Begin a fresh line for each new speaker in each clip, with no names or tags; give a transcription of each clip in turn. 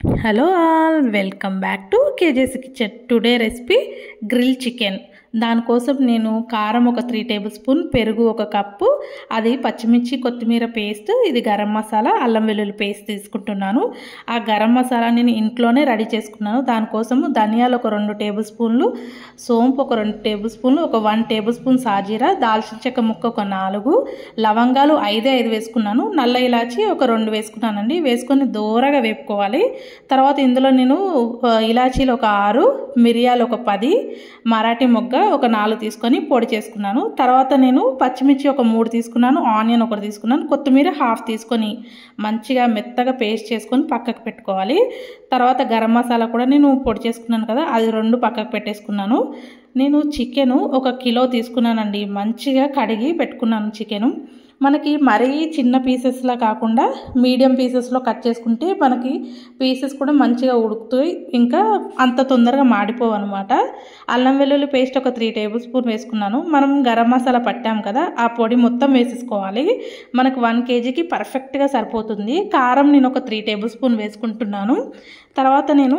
Hello all, welcome back to KJC kitchen. Today recipe grill chicken. దానికోసం నేను కారం ఒక 3 టేబుల్ స్పూన్, పెరుగు 1 కప్పు, అది పచ్చిమిర్చి కొత్తిమీర పేస్ట్, ఇది గరం మసాలా అల్లం వెల్లుల్లి పేస్ట్ తీసుకుంటున్నాను. ఆ గరం మసాలా నేను ఇంట్లోనే రెడీ చేసుకున్నాను. దానికోసము ధనియాలు ఒక 2 టేబుల్ స్పూన్లు, సోంపు ఒక 2 టేబుల్ స్పూన్లు, ఒక 1 టేబుల్ స్పూన్ సాజీరా, దాల్చిన చెక్క ముక్క ఒక 4, లవంగాలు 5 వేసుకున్నాను, నల్ల ఇలాచి ఒక 2 వేసుకున్నానండి. వేసుకొని దూరగా వేపుకోవాలి. తర్వాత ఇందులో నేను ఇలాచీలు ఒక 6, మిరియాలు ఒక 10, మరాఠీ మొగ్గ ఒక 4 తీసుకొని పొడి చేసుకున్నాను. తర్వాత నేను పచ్చిమిర్చి ఒక 3 తీసుకున్నాను, ఆనియన్ 1 తీసుకున్నాను, కొత్తిమీర 1/2 తీసుకొని మంచిగా మెత్తగా పేస్ట్ చేసుకొని పక్కకు పెట్టుకోవాలి. తర్వాత గరం మసాలా కూడా నేను పొడి చేసుకున్నాను కదా, అది 2 పక్కకు పెట్టేసుకున్నాను. నేను చికెను 1 కిలో తీసుకున్నానండి. మంచిగా కడిగి పెట్టుకున్నాను చికెను. మనకి మరీ చిన్న పీసెస్లా కాకుండా మీడియం పీసెస్లో కట్ చేసుకుంటే మనకి పీసెస్ కూడా మంచిగా ఉడుకుతాయి, ఇంకా అంత తొందరగా మాడిపోవు అనమాట. అల్లం వెల్లుల్లి పేస్ట్ ఒక 3 టేబుల్ స్పూన్ వేసుకున్నాను. మనం గరం మసాలా పట్టాం కదా, ఆ పొడి మొత్తం వేసేసుకోవాలి. మనకు 1 కేజీకి పర్ఫెక్ట్గా సరిపోతుంది. కారం నేను ఒక 3 టేబుల్ స్పూన్ వేసుకుంటున్నాను. తర్వాత నేను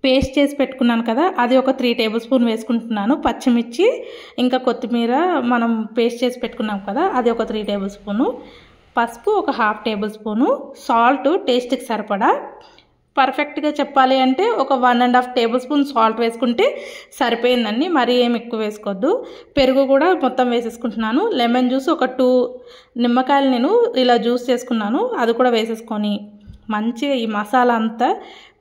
పేస్ట్ చేసి పెట్టుకున్నాను కదా, అది ఒక 3 టేబుల్ స్పూన్ వేసుకుంటున్నాను. పచ్చిమిర్చి ఇంకా కొత్తిమీర మనం పేస్ట్ చేసి పెట్టుకున్నాం కదా, అది ఒక 3 టేబుల్ స్పూను. పసుపు ఒక 1/2 టేబుల్ స్పూను. సాల్ట్ టేస్ట్కి సరిపడా. పర్ఫెక్ట్గా చెప్పాలి అంటే ఒక 1.5 టేబుల్ స్పూన్ సాల్ట్ వేసుకుంటే సరిపోయిందండి, మరీ ఏమి ఎక్కువ వేసుకోవద్దు. పెరుగు కూడా మొత్తం వేసేసుకుంటున్నాను. లెమన్ జ్యూస్ ఒక 2 నిమ్మకాయలు నేను ఇలా జ్యూస్ చేసుకున్నాను, అది కూడా వేసేసుకొని మంచిగా ఈ మసాలా అంతా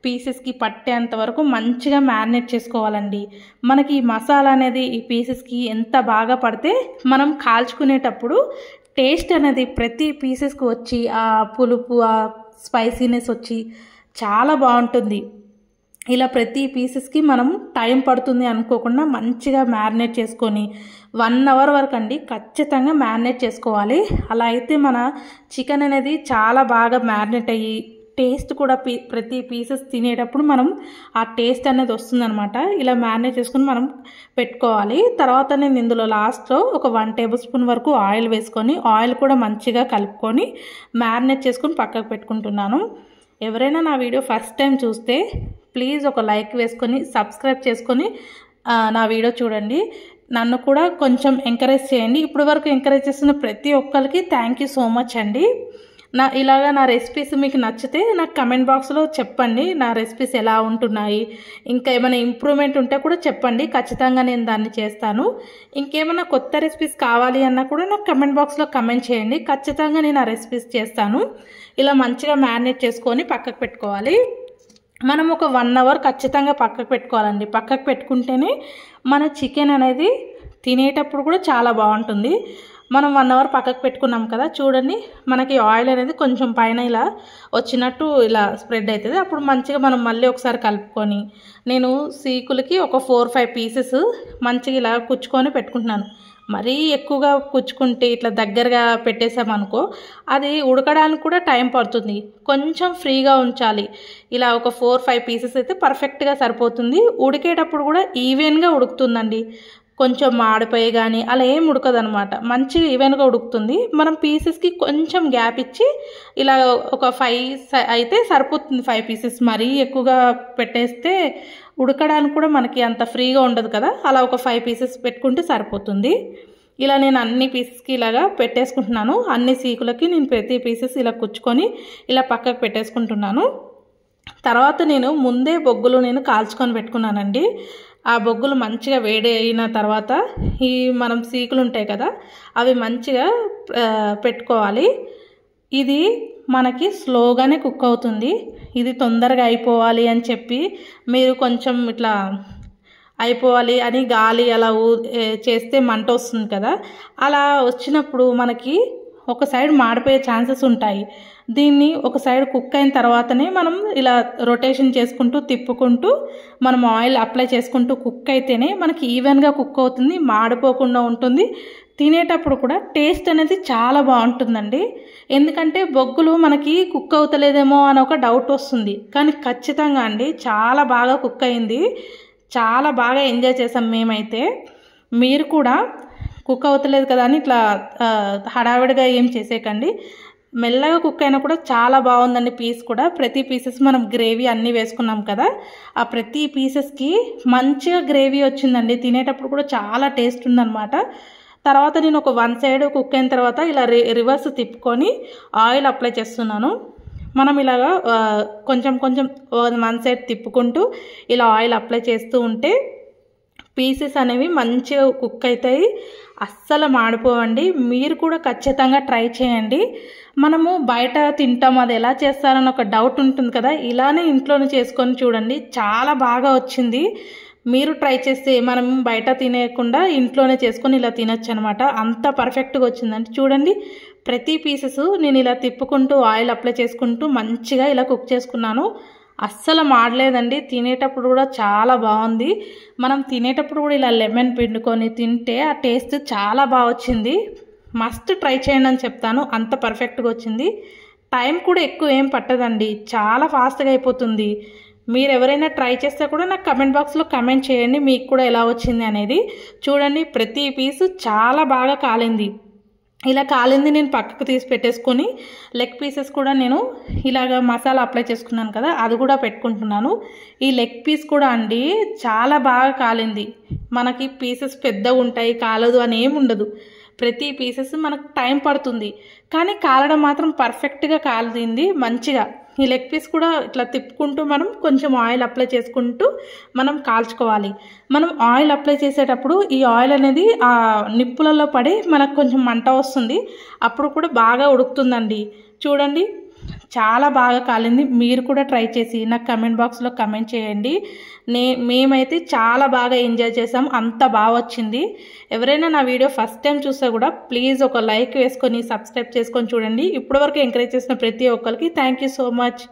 పీసెస్కి పట్టేంత వరకు మంచిగా మ్యారినేట్ చేసుకోవాలండి. మనకి ఈ మసాలా అనేది ఈ పీసెస్కి ఎంత బాగా పడితే మనం కాల్చుకునేటప్పుడు టేస్ట్ అనేది ప్రతి పీసెస్కి వచ్చి ఆ పులుపు, ఆ స్పైసీనెస్ వచ్చి చాలా బాగుంటుంది. ఇలా ప్రతి పీసెస్కి మనం టైం పడుతుంది అనుకోకుండా మంచిగా మ్యారినేట్ చేసుకొని 1 అవర్ వరకు అండి ఖచ్చితంగా మ్యారినేట్ చేసుకోవాలి. అలా అయితే మన చికెన్ అనేది చాలా బాగా మ్యారినేట్ అయ్యి టేస్ట్ కూడా ప్రతి పీసెస్ తినేటప్పుడు మనం ఆ టేస్ట్ అనేది వస్తుందన్నమాట. ఇలా మ్యారినేట్ చేసుకుని మనం పెట్టుకోవాలి. తర్వాత నేను ఇందులో లాస్ట్లో ఒక 1 టేబుల్ స్పూన్ వరకు ఆయిల్ వేసుకొని ఆయిల్ కూడా మంచిగా కలుపుకొని మ్యారినేట్ చేసుకుని పక్కకు పెట్టుకుంటున్నాను. ఎవరైనా నా వీడియో ఫస్ట్ టైం చూస్తే ప్లీజ్ ఒక లైక్ వేసుకొని సబ్స్క్రైబ్ చేసుకొని నా వీడియో చూడండి. నన్ను కూడా కొంచెం ఎంకరేజ్ చేయండి. ఇప్పటి వరకు ఎంకరేజ్ చేస్తున్న ప్రతి ఒక్కరికి థ్యాంక్ యూ సో మచ్ అండి. ఇలాగా నా రెసిపీస్ మీకు నచ్చితే నాకు కమెంట్ బాక్స్లో చెప్పండి, నా రెసిపీస్ ఎలా ఉంటున్నాయి, ఇంకా ఏమైనా ఇంప్రూవ్మెంట్ ఉంటే కూడా చెప్పండి, ఖచ్చితంగా నేను దాన్ని చేస్తాను. ఇంకేమైనా కొత్త రెసిపీస్ కావాలి అన్నా కూడా నాకు కమెంట్ బాక్స్లో కమెంట్ చేయండి, ఖచ్చితంగా నేను ఆ రెసిపీస్ చేస్తాను. ఇలా మంచిగా మ్యారినేట్ చేసుకొని పక్కకు పెట్టుకోవాలి. మనం ఒక 1 అవర్ ఖచ్చితంగా పక్కకు పెట్టుకోవాలండి. పక్కకు పెట్టుకుంటేనే మన చికెన్ అనేది తినేటప్పుడు కూడా చాలా బాగుంటుంది. మనం 1 అవర్ పక్కకు పెట్టుకున్నాం కదా, చూడండి మనకి ఆయిల్ అనేది కొంచెం పైన ఇలా వచ్చినట్టు ఇలా స్ప్రెడ్ అవుతుంది. అప్పుడు మంచిగా మనం మళ్ళీ ఒకసారి కలుపుకొని నేను సీకులకి ఒక 4-5 పీసెస్ మంచిగా ఇలా కుచ్చుకొని పెట్టుకుంటున్నాను. మరీ ఎక్కువగా కుచ్చుకుంటే ఇట్లా దగ్గరగా పెట్టేసామనుకో అది ఉడకడానికి కూడా టైం పడుతుంది. కొంచెం ఫ్రీగా ఉంచాలి. ఇలా ఒక 4-5 పీసెస్ అయితే పర్ఫెక్ట్గా సరిపోతుంది. ఉడికేటప్పుడు కూడా ఈవెన్గా ఉడుకుతుందండి. కొంచెం మాడిపోయి కానీ అలా ఏం ఉడకదనమాట, మంచిగా ఈవెన్గా ఉడుకుతుంది. మనం పీసెస్కి కొంచెం గ్యాప్ ఇచ్చి ఇలా ఒక 5 అయితే సరిపోతుంది. 5 పీసెస్ మరీ ఎక్కువగా పెట్టేస్తే ఉడకడానికి కూడా మనకి అంత ఫ్రీగా ఉండదు కదా, అలా ఒక 5 పీసెస్ పెట్టుకుంటే సరిపోతుంది. ఇలా నేను అన్ని పీసెస్కి ఇలాగా పెట్టేసుకుంటున్నాను. అన్ని సీకులకి నేను ప్రతి పీసెస్ ఇలా కుచ్చుకొని ఇలా పక్కకు పెట్టేసుకుంటున్నాను. తర్వాత నేను ముందే బొగ్గులు నేను కాల్చుకొని పెట్టుకున్నానండి. ఆ బొగ్గులు మంచిగా వేడి అయిన తర్వాత ఈ మనం సీకులు ఉంటాయి కదా, అవి మంచిగా పెట్టుకోవాలి. ఇది మనకి స్లోగానే కుక్ అవుతుంది. ఇది తొందరగా అయిపోవాలి అని చెప్పి మీరు కొంచెం ఇట్లా అయిపోవాలి అని గాలి అలా చేస్తే మంట వస్తుంది కదా, అలా వచ్చినప్పుడు మనకి ఒక సైడ్ మాడిపోయే ఛాన్సెస్ ఉంటాయి. దీన్ని ఒక సైడ్ కుక్ అయిన తర్వాతనే మనం ఇలా రొటేషన్ చేసుకుంటూ తిప్పుకుంటూ మనం ఆయిల్ అప్లై చేసుకుంటూ కుక్ అయితేనే మనకి ఈవెన్గా కుక్ అవుతుంది, మాడిపోకుండా ఉంటుంది. తినేటప్పుడు కూడా టేస్ట్ అనేది చాలా బాగుంటుందండి. ఎందుకంటే బొగ్గులు మనకి కుక్ అవుతలేదేమో అని ఒక డౌట్ వస్తుంది, కానీ ఖచ్చితంగా అండి చాలా బాగా కుక్ అయింది. చాలా బాగా ఎంజాయ్ చేసాం మేమైతే. మీరు కూడా కుక్ అవుతలేదు కదా అని ఇట్లా హడావిడిగా ఏం చేసేయకండి. మెల్లగా కుక్ అయినా కూడా చాలా బాగుందండి. పీస్ కూడా ప్రతి పీసెస్ మనం గ్రేవీ అన్నీ వేసుకున్నాం కదా, ఆ ప్రతి పీసెస్కి మంచిగా గ్రేవీ వచ్చిందండి. తినేటప్పుడు కూడా చాలా టేస్ట్ ఉందన్నమాట. తర్వాత నేను ఒక వన్ సైడ్ కుక్ అయిన తర్వాత ఇలా రివర్స్ తిప్పుకొని ఆయిల్ అప్లై చేస్తున్నాను. మనం ఇలాగా కొంచెం కొంచెం వన్ సైడ్ తిప్పుకుంటూ ఇలా ఆయిల్ అప్లై చేస్తూ ఉంటే పీసెస్ అనేవి మంచిగా కుక్ అవుతాయి, అస్సలు మాడిపోవండి. మీరు కూడా ఖచ్చితంగా ట్రై చేయండి. మనము బయట తింటాం, అది ఎలా చేస్తారని ఒక డౌట్ ఉంటుంది కదా, ఇలానే ఇంట్లోనే చేసుకొని చూడండి, చాలా బాగా వచ్చింది. మీరు ట్రై చేస్తే మనం బయట తినేయకుండా ఇంట్లోనే చేసుకొని ఇలా తినొచ్చు అనమాట. అంత పర్ఫెక్ట్గా వచ్చిందండి. చూడండి ప్రతి పీసెస్ నేను ఇలా తిప్పుకుంటూ ఆయిల్ అప్లై చేసుకుంటూ మంచిగా ఇలా కుక్ చేసుకున్నాను. అస్సలు మాడలేదండి. తినేటప్పుడు కూడా చాలా బాగుంది. మనం తినేటప్పుడు కూడా ఇలా లెమన్ పిండుకొని తింటే ఆ టేస్ట్ చాలా బాగా వచ్చింది. మస్ట్ ట్రై చేయండి అని చెప్తాను, అంత పర్ఫెక్ట్గా వచ్చింది. టైం కూడా ఎక్కువ ఏం పట్టదండి, చాలా ఫాస్ట్గా అయిపోతుంది. మీరు ఎవరైనా ట్రై చేస్తే కూడా నాకు కమెంట్ బాక్స్లో కమెంట్ చేయండి మీకు కూడా ఎలా వచ్చింది అనేది. చూడండి ప్రతి పీసు చాలా బాగా కాలింది. ఇలా కాలింది నేను పక్కకు తీసి పెట్టేసుకొని లెగ్ పీసెస్ కూడా నేను ఇలాగ మసాలా అప్లై చేసుకున్నాను కదా, అది కూడా పెట్టుకుంటున్నాను. ఈ లెగ్ పీస్ కూడా అండి చాలా బాగా కాలింది. మనకి పీసెస్ పెద్దగా ఉంటాయి, కాలదు అని ఏమి ఉండదు. ప్రతి పీసెస్ మనకు టైం పడుతుంది, కానీ కాలడం మాత్రం పర్ఫెక్ట్గా కాలింది మంచిగా. ఈ లెగ్ పీస్ కూడా ఇట్లా తిప్పుకుంటూ మనం కొంచెం ఆయిల్ అప్లై చేసుకుంటూ మనం కాల్చుకోవాలి. మనం ఆయిల్ అప్లై చేసేటప్పుడు ఈ ఆయిల్ అనేది ఆ నిప్పులలో పడి మనకు కొంచెం మంట వస్తుంది, అప్పుడు కూడా బాగా ఉడుకుతుందండి. చూడండి చాలా బాగా కాలింది. మీరు కూడా ట్రై చేసి నాకు కమెంట్ బాక్స్లో కమెంట్ చేయండి. మేమైతే చాలా బాగా ఎంజాయ్ చేసాం, అంత బాగా వచ్చింది. ఎవరైనా నా వీడియో ఫస్ట్ టైం చూస్తే కూడా ప్లీజ్ ఒక లైక్ వేసుకొని సబ్స్క్రైబ్ చేసుకొని చూడండి. ఇప్పటివరకు ఎంకరేజ్ చేసిన ప్రతి ఒక్కరికి థ్యాంక్ యూ సో మచ్.